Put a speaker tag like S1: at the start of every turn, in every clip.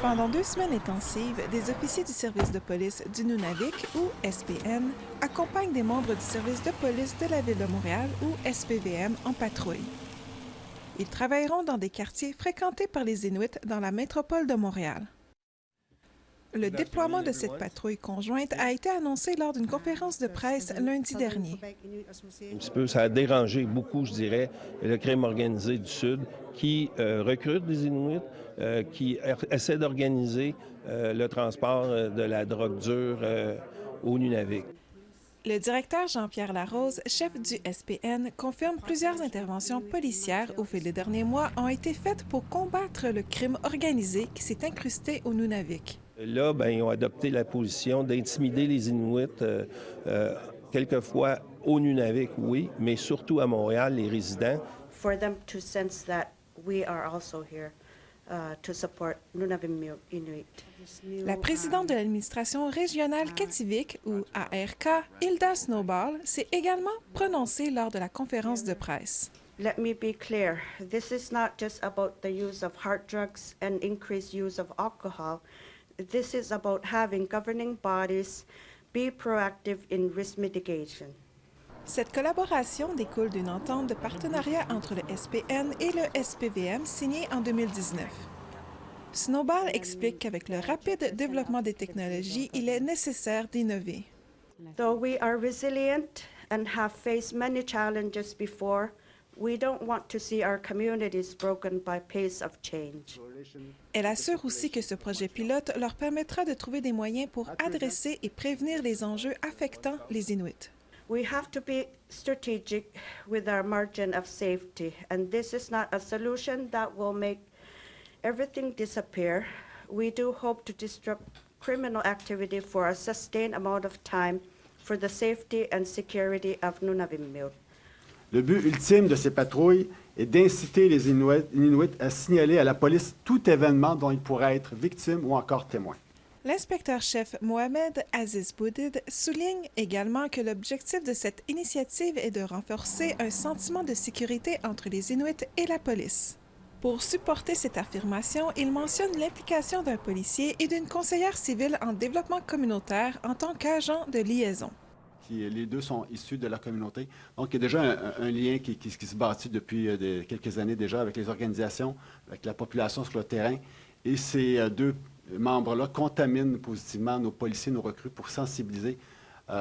S1: Pendant 2 semaines intensives, des officiers du service de police du Nunavik, ou SPN, accompagnent des membres du service de police de la Ville de Montréal, ou SPVM, en patrouille. Ils travailleront dans des quartiers fréquentés par les Inuits dans la métropole de Montréal. Le déploiement de cette patrouille conjointe a été annoncé lors d'une conférence de presse lundi dernier.
S2: Un petit peu, ça a dérangé beaucoup, je dirais, le crime organisé du Sud qui recrute des Inuits, qui essaie d'organiser le transport de la drogue dure au Nunavik.
S1: Le directeur Jean-Pierre Larose, chef du SPN, confirme plusieurs interventions policières au fil des derniers mois ont été faites pour combattre le crime organisé qui s'est incrusté au Nunavik.
S2: Là, ils ont adopté la position d'intimider les Inuits, quelquefois au Nunavik, oui, mais surtout à Montréal, les résidents.
S3: For them to sense that we are also here to support Nunavik Inuit.
S1: La présidente de l'administration régionale Kativik, ou ARK, Hilda Snowball, s'est également prononcée lors de la conférence de presse.
S3: Let me be clear, this is not just about the use of hard drugs and increased use of alcohol. This is about having governing bodies be proactive in risk mitigation.
S1: Cette collaboration découle d'une entente de partenariat entre le SPN et le SPVM signée en 2019. Snowball explique qu'avec le rapide développement des technologies, il est nécessaire d'innover.
S3: Though we are resilient and have faced many challenges before, we don't want to see our communities broken by pace of change.
S1: Elle assure aussi que ce projet pilote leur permettra de trouver des moyens pour adresser et prévenir les enjeux affectant les Inuits.
S3: We have to be strategic with our margin of safety, and this is not a solution that will make everything disappear. We do hope to disrupt criminal activity for a sustained amount of time for the safety and security of Nunavimmiut.
S4: Le but ultime de ces patrouilles est d'inciter les Inuits à signaler à la police tout événement dont ils pourraient être victimes ou encore témoins.
S1: L'inspecteur-chef Mohamed Aziz Boudid souligne également que l'objectif de cette initiative est de renforcer un sentiment de sécurité entre les Inuits et la police. Pour supporter cette affirmation, il mentionne l'implication d'un policier et d'une conseillère civile en développement communautaire en tant qu'agent de liaison.
S4: Les deux sont issus de la communauté. Donc, il y a déjà un lien qui se bâtit depuis quelques années déjà avec les organisations, avec la population sur le terrain. Et ces deux membres-là contaminent positivement nos policiers, nos recrues pour sensibiliser en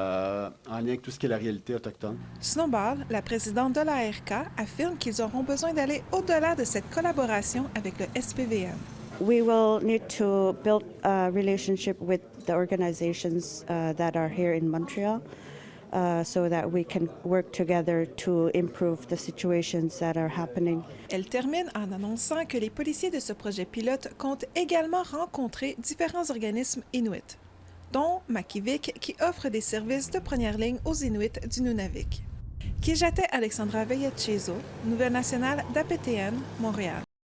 S4: lien avec tout ce qui est la réalité autochtone.
S1: Snowball, la présidente de l'ARK, affirme qu'ils auront besoin d'aller au-delà de cette collaboration avec le SPVM.
S3: We will need to build a relationship with the organizations that are here in Montreal so that we can work together to improve the situations that are happening.
S1: Elle termine en annonçant que les policiers de ce projet pilote comptent également rencontrer différents organismes inuits, dont Makivik, qui offre des services de première ligne aux Inuits du Nunavik. Kijate Alexandra Veillet-Chezo, Nouvelle nationale d'APTN, Montréal.